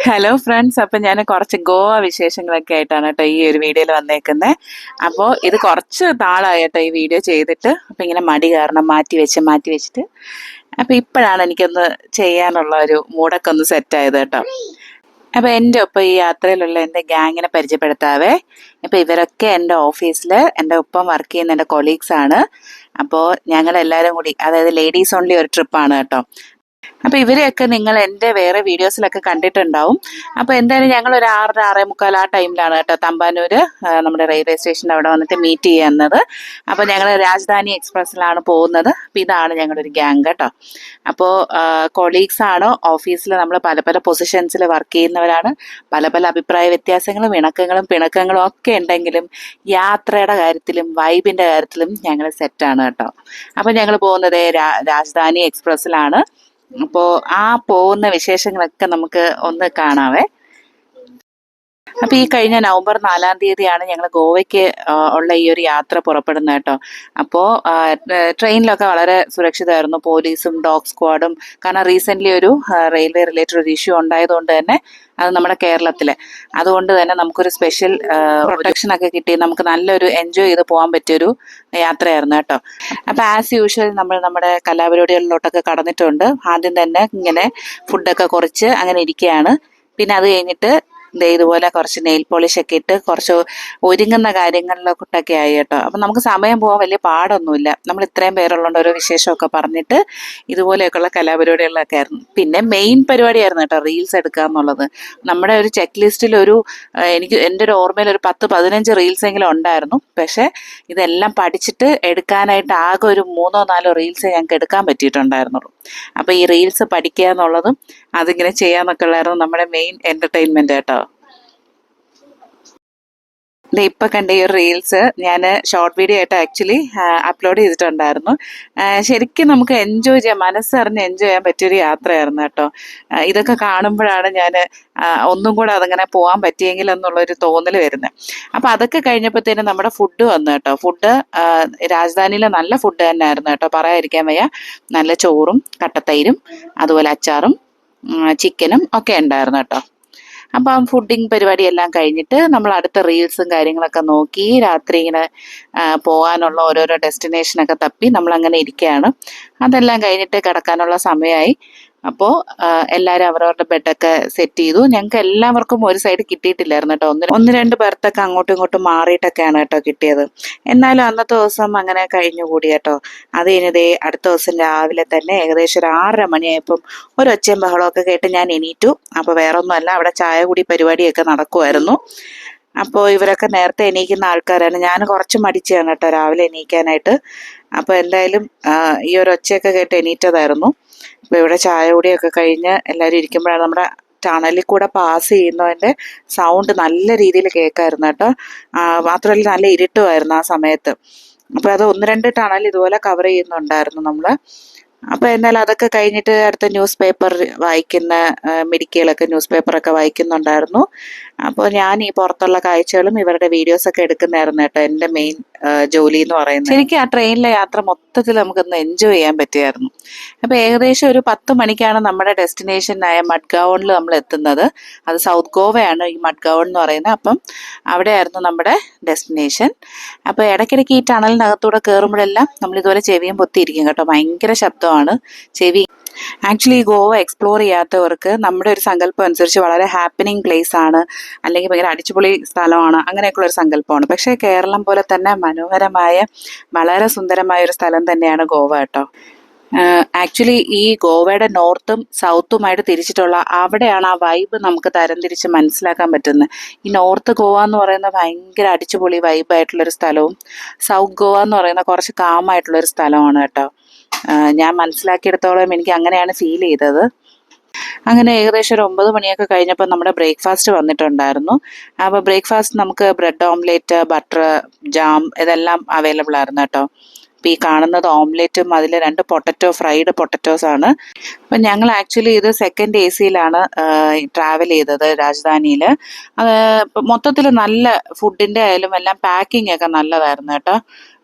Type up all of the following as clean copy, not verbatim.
Hello friends, അപ്പം ഞാൻ കുറച്ച് ഗോവ വിശേഷങ്ങളൊക്കെ ആയിട്ടാണ് കേട്ടോ ഈ ഒരു വീഡിയോയിൽ വന്നേക്കുന്നത്. അപ്പോൾ ഇത് കുറച്ച് നാളായി കേട്ടോ ഈ വീഡിയോ ചെയ്തിട്ട്. അപ്പം ഇങ്ങനെ മടി കാരണം മാറ്റി വെച്ചിട്ട് അപ്പം ഇപ്പോഴാണ് എനിക്കൊന്ന് ചെയ്യാനുള്ള ഒരു മൂടൊക്കെ ഒന്ന് സെറ്റായത് കേട്ടോ. അപ്പോൾ എൻ്റെ ഒപ്പം ഈ യാത്രയിലുള്ള എൻ്റെ ഗ്യാങ്ങിനെ പരിചയപ്പെടുത്താവേ. അപ്പോൾ ഇവരൊക്കെ എൻ്റെ ഓഫീസിൽ എൻ്റെ ഒപ്പം വർക്ക് ചെയ്യുന്ന എൻ്റെ കൊളീഗ്സാണ്. അപ്പോൾ ഞങ്ങളെല്ലാവരും കൂടി, അതായത് ലേഡീസ് ഓൺലി ഒരു ട്രിപ്പാണ് കേട്ടോ. അപ്പോൾ ഇവരെയൊക്കെ നിങ്ങൾ എൻ്റെ വേറെ വീഡിയോസിലൊക്കെ കണ്ടിട്ടുണ്ടാവും. അപ്പോൾ എന്തായാലും ഞങ്ങൾ ഒരു 6:30 6:45 ആ ടൈമിലാണ് കേട്ടോ തമ്പാനൂര് നമ്മുടെ റെയിൽവേ സ്റ്റേഷൻ്റെ അവിടെ വന്നിട്ട് മീറ്റ് ചെയ്യുന്നത്. അപ്പോൾ ഞങ്ങൾ രാജധാനി എക്സ്പ്രസ്സിലാണ് പോകുന്നത്. അപ്പോൾ ഇതാണ് ഞങ്ങളുടെ ഒരു ഗ്യാങ് കേട്ടോ. അപ്പോൾ കൊളീഗ്സ് ആണ്, ഓഫീസിൽ നമ്മൾ പല പല പൊസിഷൻസിൽ വർക്ക് ചെയ്യുന്നവരാണ്. പല പല അഭിപ്രായ വ്യത്യാസങ്ങളും ഇണക്കങ്ങളും പിണക്കങ്ങളും ഒക്കെ ഉണ്ടെങ്കിലും യാത്രയുടെ കാര്യത്തിലും വൈബിൻ്റെ കാര്യത്തിലും ഞങ്ങൾ സെറ്റാണ് കേട്ടോ. അപ്പോൾ ഞങ്ങൾ പോകുന്നത് രാജധാനി എക്സ്പ്രസ്സിലാണ്. അപ്പോൾ ആ പോകുന്ന വിശേഷങ്ങളൊക്കെ നമുക്ക് ഒന്ന് കാണാവേ. അപ്പോൾ ഈ കഴിഞ്ഞ നവംബർ 4-ാം തീയതിയാണ് ഞങ്ങൾ ഗോവയ്ക്ക് ഉള്ള ഈ ഒരു യാത്ര പുറപ്പെടുന്നത് കേട്ടോ. അപ്പോൾ ട്രെയിനിലൊക്കെ വളരെ സുരക്ഷിതമായിരുന്നു, പോലീസും ഡോഗ് സ്ക്വാഡും. കാരണം റീസെൻ്റ്ലി ഒരു റെയിൽവേ റിലേറ്റഡ് ഒരു ഇഷ്യൂ ഉണ്ടായതുകൊണ്ട് തന്നെ, അത് നമ്മുടെ കേരളത്തിൽ, അതുകൊണ്ട് തന്നെ നമുക്കൊരു സ്പെഷ്യൽ പ്രൊട്ടക്ഷനൊക്കെ കിട്ടി നമുക്ക് നല്ലൊരു എൻജോയ് ചെയ്ത് പോകാൻ പറ്റിയൊരു യാത്രയായിരുന്നു കേട്ടോ. അപ്പോൾ ആസ് യൂഷ്വൽ നമ്മൾ നമ്മുടെ കലാപരിപാടികളിലോട്ടൊക്കെ കടന്നിട്ടുണ്ട്. ആദ്യം തന്നെ ഇങ്ങനെ ഫുഡൊക്കെ കുറച്ച് അങ്ങനെ ഇരിക്കുകയാണ്. പിന്നെ അത് കഴിഞ്ഞിട്ട് ഇതുപോലെ കുറച്ച് നെയിൽ പോളിഷ് ഒക്കെ ഇട്ട് കുറച്ച് ഒരുങ്ങുന്ന കാര്യങ്ങളിലൊക്കെ ആയി കേട്ടോ. അപ്പം നമുക്ക് സമയം പോകാൻ വലിയ പാടൊന്നുമില്ല. നമ്മൾ ഇത്രയും പേരുള്ളതുകൊണ്ട് ഓരോ വിശേഷമൊക്കെ പറഞ്ഞിട്ട് ഇതുപോലെയൊക്കെയുള്ള കലാപരിപാടികളിലൊക്കെ ആയിരുന്നു. പിന്നെ മെയിൻ പരിപാടിയായിരുന്നു കേട്ടോ റീൽസ് എടുക്കുക എന്നുള്ളത്. നമ്മുടെ ഒരു ചെക്ക് ലിസ്റ്റിൽ എനിക്ക് എൻ്റെ ഒരു ഓർമ്മയിൽ ഒരു 10-15 റീൽസ് എങ്കിലും ഉണ്ടായിരുന്നു. പക്ഷേ ഇതെല്ലാം പഠിച്ചിട്ട് എടുക്കാനായിട്ട് ആകെ ഒരു 3-4 റീൽസ് ഞങ്ങൾക്ക് എടുക്കാൻ പറ്റിയിട്ടുണ്ടായിരുന്നുള്ളൂ. അപ്പോൾ ഈ റീൽസ് പഠിക്കുക എന്നുള്ളതും അതിങ്ങനെ ചെയ്യാന്നൊക്കെ ഉള്ളായിരുന്നു നമ്മുടെ മെയിൻ എൻ്റർടൈൻമെൻറ്റ് കേട്ടോ. ഇപ്പം കണ്ട ഈ റീൽസ് ഞാൻ ഷോർട്ട് വീഡിയോ ആയിട്ട് ആക്ച്വലി അപ്ലോഡ് ചെയ്തിട്ടുണ്ടായിരുന്നു. ശരിക്കും നമുക്ക് എൻജോയ് ചെയ്യാം, മനസ്സറിഞ്ഞ് എൻജോയ് ചെയ്യാൻ പറ്റിയൊരു യാത്രയായിരുന്നു കേട്ടോ. ഇതൊക്കെ കാണുമ്പോഴാണ് ഞാൻ ഒന്നും കൂടെ അതങ്ങനെ പോകാൻ പറ്റിയെങ്കിൽ എന്നുള്ളൊരു തോന്നൽ വരുന്നത്. അപ്പം അതൊക്കെ കഴിഞ്ഞപ്പോഴത്തേനും നമ്മുടെ ഫുഡ് വന്നു കേട്ടോ. ഫുഡ് രാജധാനിയിലെ നല്ല ഫുഡ് തന്നെ ആയിരുന്നു കേട്ടോ, പറയാതിരിക്കാൻ വയ്യ. നല്ല ചോറും കട്ടത്തൈരും അതുപോലെ അച്ചാറും ചിക്കനും ഒക്കെ ഉണ്ടായിരുന്നു കേട്ടോ. അപ്പം ഫുഡിങ് പരിപാടിയെല്ലാം കഴിഞ്ഞിട്ട് നമ്മൾ അടുത്ത റീൽസും കാര്യങ്ങളൊക്കെ നോക്കി രാത്രി ഇങ്ങനെ പോകാനുള്ള ഓരോരോ ഡെസ്റ്റിനേഷനൊക്കെ തപ്പി നമ്മളങ്ങനെ ഇരിക്കുകയാണ്. അതെല്ലാം കഴിഞ്ഞിട്ട് കിടക്കാനുള്ള സമയമായി. അപ്പോൾ എല്ലാവരും അവരവരുടെ ബെഡൊക്കെ സെറ്റ് ചെയ്തു. ഞങ്ങൾക്ക് എല്ലാവർക്കും ഒരു സൈഡ് കിട്ടിയിട്ടില്ലായിരുന്നു കേട്ടോ. 1-2 ബെർത്തൊക്കെ അങ്ങോട്ടും ഇങ്ങോട്ടും മാറിയിട്ടൊക്കെയാണ് കേട്ടോ കിട്ടിയത്. എന്നാലും അന്നത്തെ ദിവസം അങ്ങനെ കഴിഞ്ഞുകൂടി കേട്ടോ. അത് കഴിഞ്ഞതേ അടുത്ത ദിവസം രാവിലെ തന്നെ ഏകദേശം ഒരു 6:30 മണിയായപ്പം ഒരു ഒച്ചയും ബഹളമൊക്കെ കേട്ട് ഞാൻ എണീറ്റു. അപ്പോൾ വേറെ ഒന്നുമല്ല, അവിടെ ചായ കൂടി പരിപാടിയൊക്കെ നടക്കുമായിരുന്നു. അപ്പോൾ ഇവരൊക്കെ നേരത്തെ എണീക്കുന്ന ആൾക്കാരാണ്. ഞാൻ കുറച്ച് മടിച്ചാണ് കേട്ടോ രാവിലെ എണീക്കാനായിട്ട്. അപ്പോൾ എന്തായാലും ഈ ഒരു ഒച്ചയൊക്കെ കേട്ട് എണീറ്റതായിരുന്നു. അപ്പോൾ ഇവിടെ ചായ കൂടിയൊക്കെ കഴിഞ്ഞ് എല്ലാവരും ഇരിക്കുമ്പോഴാണ് നമ്മുടെ ടണലിൽ കൂടെ പാസ് ചെയ്യുന്നതിൻ്റെ സൗണ്ട് നല്ല രീതിയിൽ കേൾക്കായിരുന്നു കേട്ടോ. മാത്രമല്ല നല്ല ഇരുട്ടുമായിരുന്നു ആ സമയത്ത്. അപ്പോൾ അത് 1-2 ടണൽ ഇതുപോലെ കവർ ചെയ്യുന്നുണ്ടായിരുന്നു നമ്മൾ. അപ്പോൾ എന്നാൽ അതൊക്കെ കഴിഞ്ഞിട്ട് അടുത്ത ന്യൂസ് പേപ്പർ വായിക്കുന്ന മിടുക്കികളൊക്കെ ന്യൂസ് പേപ്പറൊക്കെ വായിക്കുന്നുണ്ടായിരുന്നു. അപ്പോൾ ഞാൻ ഈ പുറത്തുള്ള കാഴ്ചകളും ഇവരുടെ വീഡിയോസൊക്കെ എടുക്കുന്നതായിരുന്നു കേട്ടോ എൻ്റെ മെയിൻ ജോലി എന്ന് പറയുന്നത്. ശരിക്കും ആ ട്രെയിനിലെ യാത്ര മൊത്തത്തിൽ നമുക്കൊന്ന് എൻജോയ് ചെയ്യാൻ പറ്റിയായിരുന്നു. അപ്പോൾ ഏകദേശം ഒരു 10 മണിക്കാണ് നമ്മുടെ ഡെസ്റ്റിനേഷനായ മഡ്ഗൗണിൽ നമ്മൾ എത്തുന്നത്. അത് സൗത്ത് ഗോവയാണ് ഈ മഡ്ഗൗൺ എന്ന് പറയുന്നത്. അപ്പം അവിടെയായിരുന്നു നമ്മുടെ ഡെസ്റ്റിനേഷൻ. അപ്പോൾ ഇടയ്ക്കിടയ്ക്ക് ഈ ടണലിനകത്തൂടെ കയറുമ്പോഴെല്ലാം നമ്മളിതുപോലെ ചെവിയും പൊത്തിയിരിക്കും കേട്ടോ. ഭയങ്കര ശബ്ദമാണ് ചെവി. ആക്ച്വലി ഗോവ എക്സ്പ്ലോർ ചെയ്യാത്തവർക്ക് നമ്മുടെ ഒരു സങ്കല്പം അനുസരിച്ച് വളരെ ഹാപ്പനിങ് പ്ലേസ് ആണ്, അല്ലെങ്കിൽ ഭയങ്കര അടിച്ചുപൊളി സ്ഥലമാണ്, അങ്ങനെയൊക്കെയുള്ള ഒരു സങ്കല്പമാണ്. പക്ഷേ കേരളം പോലെ തന്നെ മനോഹരമായ വളരെ സുന്ദരമായ ഒരു സ്ഥലം തന്നെയാണ് ഗോവ കേട്ടോ. ആക്ച്വലി ഈ ഗോവയുടെ നോർത്തും സൗത്തുമായിട്ട് തിരിച്ചിട്ടുള്ള അവിടെയാണ് ആ വൈബ് നമുക്ക് തരംതിരിച്ച് മനസ്സിലാക്കാൻ പറ്റുന്നത്. ഈ നോർത്ത് ഗോവ എന്ന് പറയുന്ന ഭയങ്കര അടിച്ചുപൊളി വൈബായിട്ടുള്ളൊരു സ്ഥലവും സൗത്ത് ഗോവ എന്ന് പറയുന്ന കുറച്ച് കാമായിട്ടുള്ളൊരു സ്ഥലമാണ് കേട്ടോ. ഞാൻ മനസ്സിലാക്കിയെടുത്തോളം എനിക്ക് അങ്ങനെയാണ് ഫീൽ ചെയ്തത്. അങ്ങനെ ഏകദേശം ഒരു 9 മണിയൊക്കെ കഴിഞ്ഞപ്പോൾ നമ്മുടെ ബ്രേക്ക്ഫാസ്റ്റ് വന്നിട്ടുണ്ടായിരുന്നു. അപ്പോൾ ബ്രേക്ക്ഫാസ്റ്റ് നമുക്ക് ബ്രെഡ് ഓംലേറ്റ്, ബട്ടർ, ജാം ഇതെല്ലാം അവൈലബിൾ ആയിരുന്നു കേട്ടോ. അപ്പോൾ ഈ കാണുന്നത് ഓംലേറ്റും അതിൽ 2 ഫ്രൈഡ് പൊട്ടറ്റോസാണ്. അപ്പം ഞങ്ങൾ ആക്ച്വലി ഇത് സെക്കൻഡ് AC-യിലാണ് ട്രാവൽ ചെയ്തത് രാജധാനിയിൽ. മൊത്തത്തിൽ നല്ല ഫുഡിൻ്റെ ആയാലും എല്ലാം പാക്കിംഗ് ഒക്കെ നല്ലതായിരുന്നു കേട്ടോ.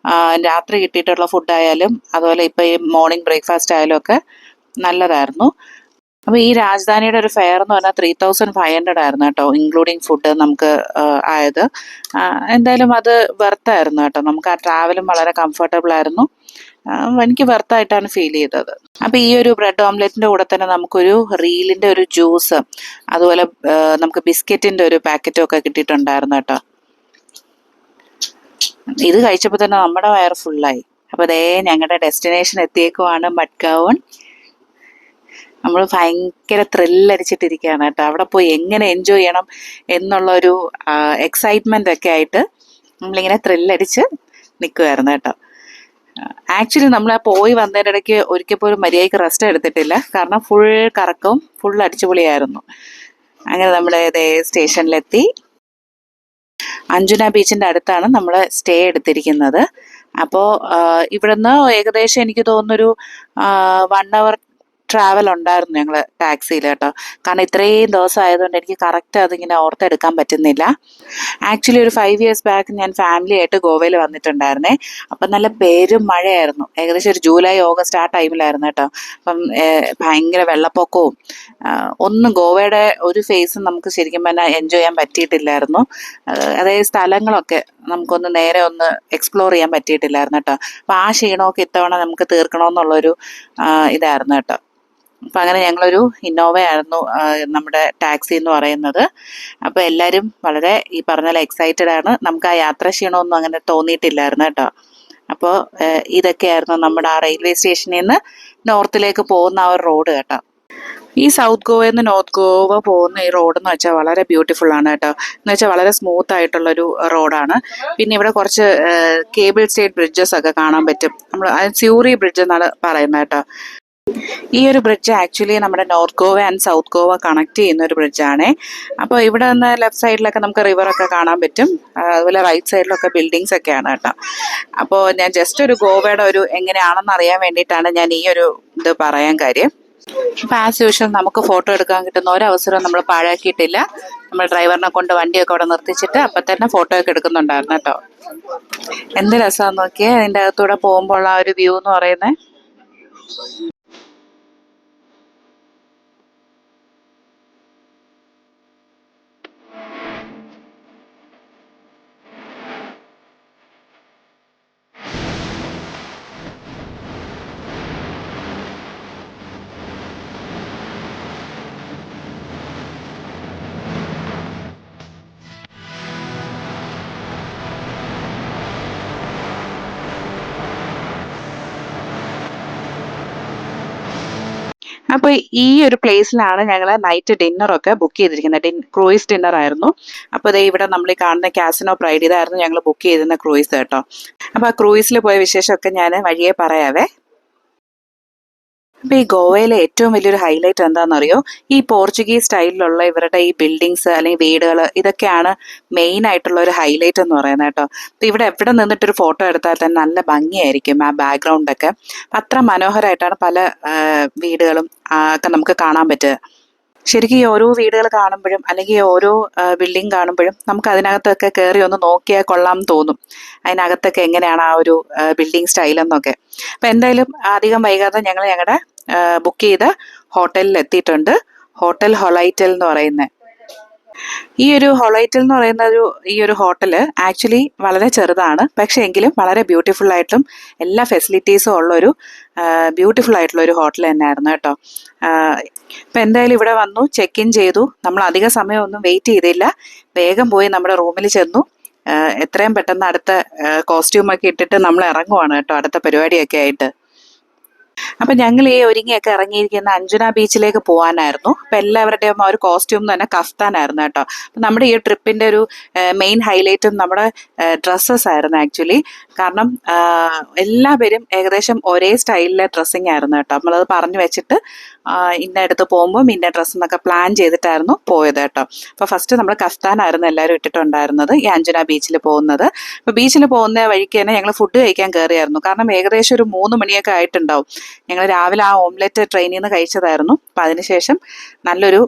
രാത്രി കിട്ടിയിട്ടുള്ള ഫുഡായാലും അതുപോലെ ഇപ്പോൾ ഈ മോർണിംഗ് ബ്രേക്ക്ഫാസ്റ്റ് ആയാലും ഒക്കെ നല്ലതായിരുന്നു. അപ്പോൾ ഈ രാജധാനിയുടെ ഒരു ഫെയർ എന്ന് പറഞ്ഞാൽ 3500 ആയിരുന്നു കേട്ടോ, ഇൻക്ലൂഡിങ് ഫുഡ് നമുക്ക് ആയത്. എന്തായാലും അത് വെർത്തായിരുന്നു കേട്ടോ. നമുക്ക് ആ ട്രാവലും വളരെ കംഫർട്ടബിൾ ആയിരുന്നു. എനിക്ക് വെർത്തായിട്ടാണ് ഫീൽ ചെയ്തത്. അപ്പോൾ ഈ ഒരു ബ്രെഡ് ഓംലെറ്റിൻ്റെ കൂടെ തന്നെ നമുക്കൊരു റീലിൻ്റെ ഒരു ജ്യൂസ്, അതുപോലെ നമുക്ക് ബിസ്ക്കറ്റിൻ്റെ ഒരു പാക്കറ്റും ഒക്കെ കിട്ടിയിട്ടുണ്ടായിരുന്നു കേട്ടോ. ഇത് കഴിച്ചപ്പോൾ തന്നെ നമ്മുടെ വയർ ഫുള്ളായി. അപ്പോൾ അതേ ഞങ്ങളുടെ ഡെസ്റ്റിനേഷൻ എത്തിയേക്കുവാണ്, മഡ്ഗാവൺ. നമ്മൾ ഭയങ്കര ത്രില്ലടിച്ചിട്ടിരിക്കുകയാണ് കേട്ടോ. അവിടെ പോയി എങ്ങനെ എൻജോയ് ചെയ്യണം എന്നുള്ളൊരു എക്സൈറ്റ്മെൻ്റ് ഒക്കെ ആയിട്ട് നമ്മളിങ്ങനെ ത്രില്ലടിച്ച് നിൽക്കുമായിരുന്നു കേട്ടോ. ആക്ച്വലി നമ്മൾ പോയി വന്നതിൻ്റെ ഇടയ്ക്ക് ഒരിക്കൽ പോലും മര്യാദയ്ക്ക് റെസ്റ്റ് എടുത്തിട്ടില്ല. കാരണം ഫുൾ കറക്കവും ഫുൾ അടിച്ചുപൊളിയായിരുന്നു. അങ്ങനെ നമ്മൾ ഇതേ സ്റ്റേഷനിലെത്തി. അഞ്ജുന ബീച്ചിൻ്റെ അടുത്താണ് നമ്മൾ സ്റ്റേ എടുത്തിരിക്കുന്നത്. അപ്പോൾ ഇവിടുന്ന് ഏകദേശം എനിക്ക് തോന്നുന്നൊരു 1 hour ട്രാവൽ ഉണ്ടായിരുന്നു ഞങ്ങൾ ടാക്സിയിൽ കേട്ടോ. കാരണം ഇത്രയും ദിവസം ആയതുകൊണ്ട് എനിക്ക് കറക്റ്റ് അതിങ്ങനെ ഓർത്തെടുക്കാൻ പറ്റുന്നില്ല. ആക്ച്വലി ഒരു 5 years ബാക്ക് ഞാൻ ഫാമിലി ആയിട്ട് ഗോവയിൽ വന്നിട്ടുണ്ടായിരുന്നേ. അപ്പം നല്ല പേരും മഴയായിരുന്നു. ഏകദേശം ഒരു ജൂലൈ ഓഗസ്റ്റ് ആ ടൈമിലായിരുന്നു കേട്ടോ. അപ്പം ഭയങ്കര വെള്ളപ്പൊക്കവും ഒന്നും ഗോവയുടെ ഒരു ഫേസും നമുക്ക് ശരിക്കും പറഞ്ഞാൽ എൻജോയ് ചെയ്യാൻ പറ്റിയിട്ടില്ലായിരുന്നു. അതായത് സ്ഥലങ്ങളൊക്കെ നമുക്കൊന്ന് നേരെ ഒന്ന് എക്സ്പ്ലോർ ചെയ്യാൻ പറ്റിയിട്ടില്ലായിരുന്നു കേട്ടോ. അപ്പം ആ ക്ഷീണമൊക്കെ ഇത്തവണ നമുക്ക് തീർക്കണമെന്നുള്ളൊരു ഇതായിരുന്നു കേട്ടോ. അപ്പം അങ്ങനെ ഞങ്ങളൊരു ഇന്നോവയായിരുന്നു നമ്മുടെ ടാക്സി എന്ന് പറയുന്നത്. അപ്പോൾ എല്ലാവരും വളരെ ഈ പറഞ്ഞ പോലെ എക്സൈറ്റഡ് ആണ്. നമുക്ക് ആ യാത്രാ ക്ഷീണമൊന്നും അങ്ങനെ തോന്നിയിട്ടില്ലായിരുന്നു കേട്ടോ. അപ്പോൾ ഇതൊക്കെയായിരുന്നു നമ്മുടെ ആ റെയിൽവേ സ്റ്റേഷനിൽ നിന്ന് നോർത്തിലേക്ക് പോകുന്ന ആ ഒരു റോഡ് കേട്ടോ. ഈ സൗത്ത് ഗോവയിൽ നിന്ന് നോർത്ത് ഗോവ പോകുന്ന ഈ റോഡ് എന്ന് വെച്ചാൽ വളരെ ബ്യൂട്ടിഫുൾ ആണ് കേട്ടോ. എന്ന് വെച്ചാൽ വളരെ സ്മൂത്ത് ആയിട്ടുള്ളൊരു റോഡാണ്. പിന്നെ ഇവിടെ കുറച്ച് കേബിൾ സ്റ്റേറ്റ് ബ്രിഡ്ജസ് ഒക്കെ കാണാൻ പറ്റും. നമ്മൾ സ്യൂറി ബ്രിഡ്ജ് എന്നാണ് പറയുന്നത് കേട്ടോ. ഈ ഒരു ബ്രിഡ്ജ് ആക്ച്വലി നമ്മുടെ north Goa and south Goa connect ചെയ്യുന്ന ഒരു ബ്രിഡ്ജാണേ. അപ്പോൾ ഇവിടെ നിന്ന് ലെഫ്റ്റ് സൈഡിലൊക്കെ നമുക്ക് റിവറൊക്കെ കാണാൻ പറ്റും. അതുപോലെ റൈറ്റ് സൈഡിലൊക്കെ ബിൽഡിങ്സ് ഒക്കെയാണ് കേട്ടോ. അപ്പോൾ ഞാൻ ജസ്റ്റ് ഒരു ഗോവയുടെ ഒരു എങ്ങനെയാണെന്ന് അറിയാൻ വേണ്ടിയിട്ടാണ് ഞാൻ ഈ ഒരു ഇത് പറയാൻ കാര്യം. അപ്പോൾ ആസ് യൂഷ്വൽ നമുക്ക് ഫോട്ടോ എടുക്കാൻ കിട്ടുന്ന ഒരവസരം നമ്മൾ പാഴാക്കിയിട്ടില്ല. നമ്മൾ ഡ്രൈവറിനെ കൊണ്ട് വണ്ടിയൊക്കെ അവിടെ നിർത്തിച്ചിട്ട് അപ്പം തന്നെ ഫോട്ടോ ഒക്കെ എടുക്കുന്നുണ്ടായിരുന്നു കേട്ടോ. എന്ത് രസമാണെന്ന് നോക്കിയേ അതിൻ്റെ അകത്തൂടെ പോകുമ്പോൾ ആ ഒരു വ്യൂ എന്ന് പറയുന്നത്. അപ്പോൾ ഈ ഒരു പ്ലേസിലാണ് ഞങ്ങൾ നൈറ്റ് ഡിന്നറൊക്കെ ബുക്ക് ചെയ്തിരിക്കുന്നത്. ക്രൂയിസ് ഡിന്നർ ആയിരുന്നു. അപ്പോൾ ദേ ഇവിടെ നമ്മൾ ഈ കാണുന്ന കാസിനോ പ്രൈഡ് ഇതായിരുന്നു ഞങ്ങൾ ബുക്ക് ചെയ്തിരുന്ന ക്രൂയിസ് കേട്ടോ. അപ്പോൾ ആ ക്രൂയിസിൽ പോയ വിശേഷമൊക്കെ ഞാൻ വഴിയെ പറയാവേ. അപ്പോൾ ഈ ഗോവയിലെ ഏറ്റവും വലിയൊരു ഹൈലൈറ്റ് എന്താണെന്നറിയോ? ഈ പോർച്ചുഗീസ് സ്റ്റൈലിലുള്ള ഇവരുടെ ഈ ബിൽഡിങ്സ് അല്ലെങ്കിൽ വീടുകൾ, ഇതൊക്കെയാണ് മെയിൻ ആയിട്ടുള്ള ഒരു ഹൈലൈറ്റ് എന്ന് പറയുന്നത് കേട്ടോ. അപ്പോൾ ഇവിടെ എവിടെ നിന്നിട്ടൊരു ഫോട്ടോ എടുത്താൽ തന്നെ നല്ല ഭംഗിയായിരിക്കും ആ ബാക്ക്ഗ്രൗണ്ടൊക്കെ. അപ്പം അത്ര മനോഹരമായിട്ടാണ് പല വീടുകളും ഒക്കെ നമുക്ക് കാണാൻ പറ്റുക. ശരിക്കും ഈ ഓരോ വീടുകൾ കാണുമ്പോഴും അല്ലെങ്കിൽ ഓരോ ബിൽഡിംഗ് കാണുമ്പോഴും നമുക്ക് അതിനകത്തൊക്കെ കയറി ഒന്ന് നോക്കിയാൽ കൊള്ളാം തോന്നും. അതിനകത്തൊക്കെ എങ്ങനെയാണ് ആ ഒരു ബിൽഡിംഗ് സ്റ്റൈലെന്നൊക്കെ. അപ്പം എന്തായാലും അധികം വൈകാതെ ഞങ്ങൾ ഞങ്ങളുടെ ബുക്ക് ചെയ്ത ഹോട്ടലിൽ എത്തിയിട്ടുണ്ട്. ഹോട്ടൽ ഹൊളൈറ്റൽ എന്ന് പറയുന്നത്. ഈ ഒരു ഹൊളൈറ്റൽ എന്ന് പറയുന്ന ഈ ഒരു ഹോട്ടൽ ആക്ച്വലി വളരെ ചെറുതാണ്. പക്ഷേ എങ്കിലും വളരെ ബ്യൂട്ടിഫുൾ ആയിട്ടും എല്ലാ ഫെസിലിറ്റീസും ഉള്ളൊരു ബ്യൂട്ടിഫുൾ ആയിട്ടുള്ള ഒരു ഹോട്ടൽ തന്നെയായിരുന്നു കേട്ടോ. അപ്പം എന്തായാലും ഇവിടെ വന്നു, ചെക്ക് ഇൻ ചെയ്തു. നമ്മൾ അധിക സമയമൊന്നും വെയിറ്റ് ചെയ്തില്ല. വേഗം പോയി നമ്മുടെ റൂമിൽ ചെന്നു. എത്രയും പെട്ടെന്ന് അടുത്ത കോസ്റ്റ്യൂമൊക്കെ ഇട്ടിട്ട് നമ്മൾ ഇറങ്ങുവാണ് കേട്ടോ, അടുത്ത പരിപാടിയൊക്കെ ആയിട്ട്. അപ്പം ഞങ്ങൾ ഈ ഒരുങ്ങിയൊക്കെ ഇറങ്ങിയിരിക്കുന്ന അഞ്ജന ബീച്ചിലേക്ക് പോകാനായിരുന്നു. അപ്പം എല്ലാവരുടെയും ആ ഒരു കോസ്റ്റ്യൂം തന്നെ കഫ്താനായിരുന്നു കേട്ടോ. അപ്പം നമ്മുടെ ഈ ട്രിപ്പിൻ്റെ ഒരു മെയിൻ ഹൈലൈറ്റും നമ്മുടെ ഡ്രസ്സസ് ആയിരുന്നു ആക്ച്വലി. കാരണം എല്ലാവരും ഏകദേശം ഒരേ സ്റ്റൈലിലെ ഡ്രസ്സിങ് ആയിരുന്നു കേട്ടോ. നമ്മളത് പറഞ്ഞു വെച്ചിട്ട് ഇന്ന അടുത്ത് പോകുമ്പോൾ ഇന്ന ഡ്രസ്സ് എന്നൊക്കെ പ്ലാൻ ചെയ്തിട്ടായിരുന്നു പോയത് കേട്ടോ. അപ്പോൾ ഫസ്റ്റ് നമ്മൾ കഫ്താനായിരുന്നു എല്ലാവരും ഇട്ടിട്ടുണ്ടായിരുന്നത് ഈ അഞ്ജന ബീച്ചിൽ പോകുന്നത്. അപ്പോൾ ബീച്ചിൽ പോകുന്ന വഴിക്ക് തന്നെ ഞങ്ങൾ ഫുഡ് കഴിക്കാൻ കയറിയായിരുന്നു. കാരണം ഏകദേശം ഒരു 3 മണിയൊക്കെ ആയിട്ടുണ്ടാവും. ഞങ്ങൾ രാവിലെ ആ ഓംലെറ്റ് ട്രെയിനിൽ നിന്ന് കഴിച്ചതായിരുന്നു. അപ്പം അതിനുശേഷം നല്ലൊരു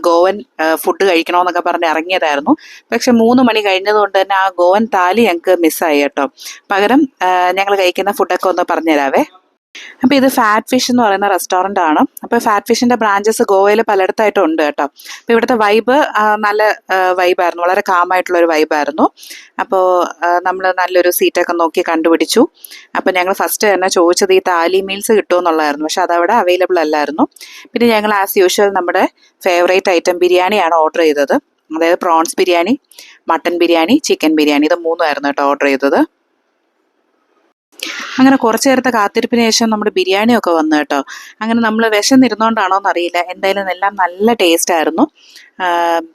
ഗോവൻ ഫുഡ് കഴിക്കണമെന്നൊക്കെ പറഞ്ഞ് ഇറങ്ങിയതായിരുന്നു. പക്ഷെ 3 മണി കഴിഞ്ഞതുകൊണ്ട് തന്നെ ആ ഗോവൻ താലി ഞങ്ങൾക്ക് മിസ്സായി കേട്ടോ. പകരം ഞങ്ങൾ കഴിക്കുന്ന ഫുഡൊക്കെ ഒന്ന് പറഞ്ഞുതരാവേ. അപ്പോൾ ഇത് ഫാറ്റ് ഫിഷ് എന്ന് പറയുന്ന റെസ്റ്റോറൻ്റ് ആണ്. അപ്പോൾ ഫാറ്റ് ഫിഷിൻ്റെ ബ്രാഞ്ചസ് ഗോവയിൽ പലയിടത്തായിട്ടും ഉണ്ട് കേട്ടോ. അപ്പോൾ ഇവിടുത്തെ വൈബ് നല്ല വൈബായിരുന്നു, വളരെ കാമായിട്ടുള്ളൊരു വൈബായിരുന്നു. അപ്പോൾ നമ്മൾ നല്ലൊരു സീറ്റൊക്കെ നോക്കി കണ്ടുപിടിച്ചു. അപ്പോൾ ഞങ്ങൾ ഫസ്റ്റ് തന്നെ ചോദിച്ചത് ഈ താലി മീൽസ് കിട്ടുമെന്നുള്ളതായിരുന്നു, പക്ഷെ അതവിടെ അവൈലബിൾ അല്ലായിരുന്നു. പിന്നെ ഞങ്ങൾ ആസ് യൂഷ്വൽ നമ്മുടെ ഫേവറേറ്റ് ഐറ്റം ബിരിയാണിയാണ് ഓർഡർ ചെയ്തത്. അതായത് prawns biryani, mutton biryani, chicken biryani, ഇത് മൂന്നുമായിരുന്നു കേട്ടോ ഓർഡർ ചെയ്തത്. അങ്ങനെ കുറച്ച് നേരത്തെ കാത്തിരിപ്പിന് ശേഷം നമ്മുടെ ബിരിയാണിയൊക്കെ വന്നു കേട്ടോ. അങ്ങനെ നമ്മൾ വിശന്നിരുന്നോണ്ടാണോ എന്നറിയില്ല, എന്തായാലും എല്ലാം നല്ല ടേസ്റ്റ് ആയിരുന്നു.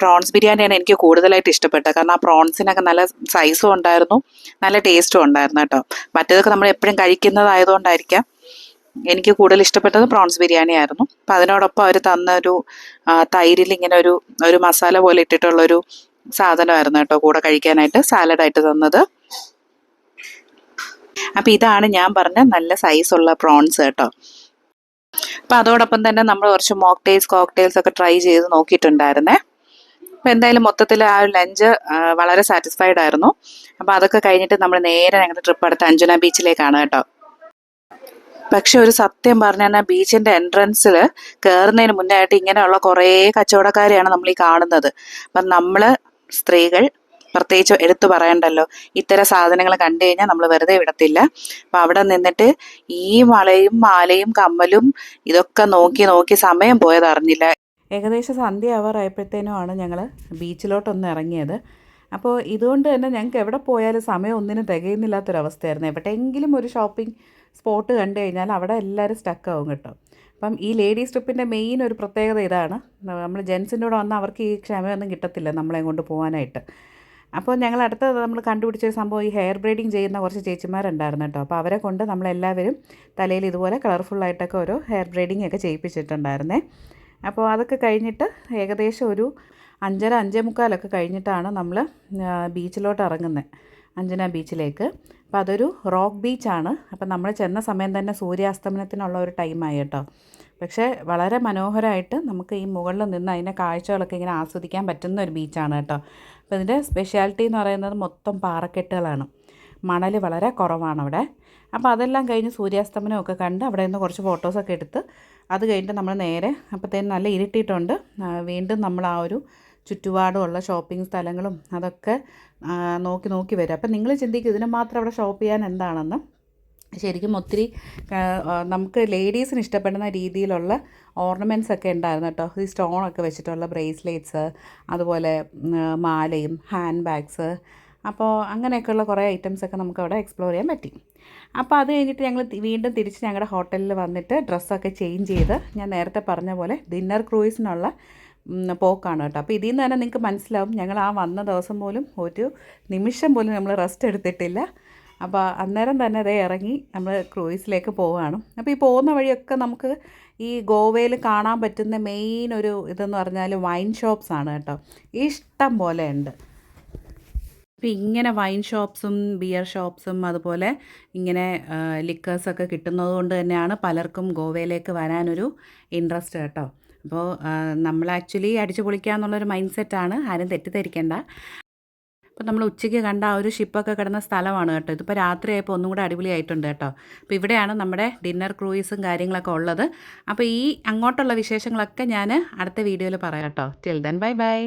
പ്രോൺസ് ബിരിയാണിയാണ് എനിക്ക് കൂടുതലായിട്ട് ഇഷ്ടപ്പെട്ടത്, കാരണം ആ പ്രോൺസിനൊക്കെ നല്ല സൈസും ഉണ്ടായിരുന്നു, നല്ല ടേസ്റ്റും ഉണ്ടായിരുന്നു കേട്ടോ. മറ്റേതൊക്കെ നമ്മൾ എപ്പോഴും കഴിക്കുന്നതായതുകൊണ്ടായിരിക്കാം എനിക്ക് കൂടുതൽ ഇഷ്ടപ്പെട്ടത് പ്രോൺസ് ബിരിയാണി ആയിരുന്നു. അപ്പം അതിനോടൊപ്പം അവർ തന്നൊരു തൈരിൽ ഇങ്ങനെ ഒരു മസാല പോലെ ഇട്ടിട്ടുള്ളൊരു സാധനമായിരുന്നു കേട്ടോ കൂടെ കഴിക്കാനായിട്ട്, സാലഡായിട്ട് തന്നത്. അപ്പം ഇതാണ് ഞാൻ പറഞ്ഞ നല്ല സൈസുള്ള പ്രോൺസ് കേട്ടോ. അപ്പം അതോടൊപ്പം തന്നെ നമ്മൾ കുറച്ച് കോക്ടെയിൽസ് ഒക്കെ ട്രൈ ചെയ്ത് നോക്കിയിട്ടുണ്ടായിരുന്നേ. അപ്പം എന്തായാലും മൊത്തത്തിൽ ആ ഒരു ലഞ്ച് വളരെ സാറ്റിസ്ഫൈഡ് ആയിരുന്നു. അപ്പം അതൊക്കെ കഴിഞ്ഞിട്ട് നമ്മൾ നേരെ ഞങ്ങളുടെ ട്രിപ്പ് അടുത്ത അഞ്ജന ബീച്ചിലേക്കാണ് കേട്ടോ. പക്ഷെ ഒരു സത്യം പറഞ്ഞാൽ ബീച്ചിൻ്റെ എൻട്രൻസിൽ കയറുന്നതിന് മുന്നേ ആയിട്ട് ഇങ്ങനെയുള്ള കുറേ കച്ചവടക്കാരെയാണ് നമ്മൾ ഈ കാണുന്നത്. അപ്പം നമ്മൾ സ്ത്രീകൾ പ്രത്യേകിച്ച് എടുത്തു പറയണ്ടല്ലോ, ഇത്തരം സാധനങ്ങൾ കണ്ടു കഴിഞ്ഞാൽ നമ്മൾ വെറുതെ വിടത്തില്ല. അപ്പം അവിടെ നിന്നിട്ട് ഈ വളയും മാലയും കമ്മലും ഇതൊക്കെ നോക്കി സമയം പോയത് അറിഞ്ഞില്ല. ഏകദേശം സന്ധ്യ ആവാറായപ്പോഴത്തേനുമാണ് ഞങ്ങൾ ബീച്ചിലോട്ടൊന്ന് ഇറങ്ങിയത്. അപ്പോൾ ഇതുകൊണ്ട് തന്നെ ഞങ്ങൾക്ക് എവിടെ പോയാലും സമയം ഒന്നിനും തികയുന്നില്ലാത്തൊരവസ്ഥയായിരുന്നു. എവിടെയെങ്കിലും ഒരു ഷോപ്പിംഗ് സ്പോട്ട് കണ്ടു കഴിഞ്ഞാൽ അവിടെ എല്ലാവരും സ്റ്റക്കാവും കേട്ടോ. അപ്പം ഈ ലേഡീസ് ട്രിപ്പിൻ്റെ മെയിൻ ഒരു പ്രത്യേകത ഇതാണ്, നമ്മൾ ജെൻസിൻ്റെ കൂടെ വന്നാൽ അവർക്ക് ഈ ക്ഷമയൊന്നും കിട്ടത്തില്ല നമ്മളെ കൊണ്ട് പോകാനായിട്ട്. അപ്പോൾ ഞങ്ങൾ അടുത്തത് നമ്മൾ കണ്ടുപിടിച്ചൊരു സംഭവം, ഈ ഹെയർ ബ്രെയ്ഡിങ് ചെയ്യുന്ന കുറച്ച് ചേച്ചിമാരുണ്ടായിരുന്നു കേട്ടോ. അപ്പോൾ അവരെ കൊണ്ട് നമ്മളെല്ലാവരും തലയിൽ ഇതുപോലെ കളർഫുള്ളായിട്ടൊക്കെ ഓരോ ഹെയർ ബ്രെയ്ഡിങ് ഒക്കെ ചെയ്യിപ്പിച്ചിട്ടുണ്ടായിരുന്നേ. അപ്പോൾ അതൊക്കെ കഴിഞ്ഞിട്ട് ഏകദേശം ഒരു 5:30-5:45 കഴിഞ്ഞിട്ടാണ് നമ്മൾ ബീച്ചിലോട്ട് ഇറങ്ങുന്നത്, അഞ്ജന ബീച്ചിലേക്ക്. അപ്പോൾ അതൊരു റോക്ക് ബീച്ചാണ്. അപ്പോൾ നമ്മൾ ചെന്ന സമയം തന്നെ സൂര്യാസ്തമനത്തിനുള്ള ഒരു ടൈമായി കേട്ടോ. പക്ഷേ വളരെ മനോഹരമായിട്ട് നമുക്ക് ഈ മുകളിൽ നിന്ന് അതിൻ്റെ കാഴ്ചകളൊക്കെ ഇങ്ങനെ ആസ്വദിക്കാൻ പറ്റുന്ന ഒരു ബീച്ചാണ് കേട്ടോ. അപ്പോൾ ഇതിൻ്റെ സ്പെഷ്യാലിറ്റി എന്ന് പറയുന്നത് മൊത്തം പാറക്കെട്ടുകളാണ്, മണൽ വളരെ കുറവാണ് അവിടെ. അപ്പോൾ അതെല്ലാം കഴിഞ്ഞ് സൂര്യാസ്തമനമൊക്കെ കണ്ട് അവിടെ നിന്ന് കുറച്ച് ഫോട്ടോസൊക്കെ എടുത്ത് അത് കഴിഞ്ഞിട്ട് നമ്മൾ നേരെ, അപ്പോഴത്തേനും നല്ല ഇരുട്ടിയിട്ടുണ്ട്, വീണ്ടും നമ്മൾ ആ ഒരു ചുറ്റുപാടുമുള്ള ഷോപ്പിംഗ് സ്ഥലങ്ങളും അതൊക്കെ നോക്കി വരും. അപ്പം നിങ്ങൾ ചിന്തിക്കും ഇതിന് മാത്രം അവിടെ ഷോപ്പ് ചെയ്യാൻ എന്താണെന്ന്. ശരിക്കും ഒത്തിരി നമുക്ക് ലേഡീസിന് ഇഷ്ടപ്പെടുന്ന രീതിയിലുള്ള ഓർണമെൻറ്റ്സ് ഒക്കെ ഉണ്ടായിരുന്നു കേട്ടോ. ഈ സ്റ്റോണൊക്കെ വെച്ചിട്ടുള്ള ബ്രേസ്ലെറ്റ്സ്, അതുപോലെ മാലയും ഹാൻഡ് ബാഗ്സ്, അപ്പോൾ അങ്ങനെയൊക്കെയുള്ള കുറേ ഐറ്റംസൊക്കെ നമുക്ക് അവിടെ എക്സ്പ്ലോർ ചെയ്യാൻ പറ്റി. അപ്പോൾ അത് കഴിഞ്ഞിട്ട് ഞങ്ങൾ വീണ്ടും തിരിച്ച് ഞങ്ങളുടെ ഹോട്ടലിൽ വന്നിട്ട് ഡ്രസ്സൊക്കെ ചേഞ്ച് ചെയ്ത് ഞാൻ നേരത്തെ പറഞ്ഞ പോലെ ഡിന്നർ ക്രൂയിസിനുള്ള പോക്കാണ് കേട്ടോ. അപ്പോൾ ഇതിൽ നിന്ന് തന്നെ നിങ്ങൾക്ക് മനസ്സിലാവും ഞങ്ങൾ ആ വന്ന ദിവസം പോലും ഒരു നിമിഷം പോലും നമ്മൾ റെസ്റ്റ് എടുത്തിട്ടില്ല. അപ്പോൾ അന്നേരം തന്നെ അതേ ഇറങ്ങി നമ്മൾ ക്രൂയിസിലേക്ക് പോവുകയാണ്. അപ്പോൾ ഈ പോകുന്ന വഴിയൊക്കെ നമുക്ക് ഈ ഗോവയിൽ കാണാൻ പറ്റുന്ന മെയിൻ ഒരു ഇതെന്ന് പറഞ്ഞാൽ വൈൻ ഷോപ്സ് ആണ് കേട്ടോ. ഇഷ്ടം പോലെ ഉണ്ട്. അപ്പോൾ ഇങ്ങനെ വൈൻ ഷോപ്സും ബിയർ ഷോപ്സും അതുപോലെ ഇങ്ങനെ ലിക്കേഴ്സൊക്കെ കിട്ടുന്നത് കൊണ്ട് തന്നെയാണ് പലർക്കും ഗോവയിലേക്ക് വരാനൊരു ഇൻട്രസ്റ്റ് കേട്ടോ. അപ്പോൾ നമ്മൾ ആക്ച്വലി അടിച്ചു പൊളിക്കുക എന്നുള്ളൊരു മൈൻഡ് സെറ്റാണ്, ആരും തെറ്റിദ്ധരിക്കേണ്ട. അപ്പോൾ നമ്മൾ ഉച്ചയ്ക്ക് കണ്ട ആ ഒരു ഷിപ്പൊക്കെ കിടന്ന സ്ഥലമാണ് കേട്ടോ. ഇതിപ്പോൾ രാത്രിയായപ്പോൾ ഒന്നും കൂടെ അടിപൊളിയായിട്ടുണ്ട് കേട്ടോ. അപ്പോൾ ഇവിടെയാണ് നമ്മുടെ ഡിന്നർ ക്രൂയിസും കാര്യങ്ങളൊക്കെ ഉള്ളത്. അപ്പോൾ ഈ അങ്ങോട്ടുള്ള വിശേഷങ്ങളൊക്കെ ഞാൻ അടുത്ത വീഡിയോയിൽ പറയാം കേട്ടോ. Till then bye bye.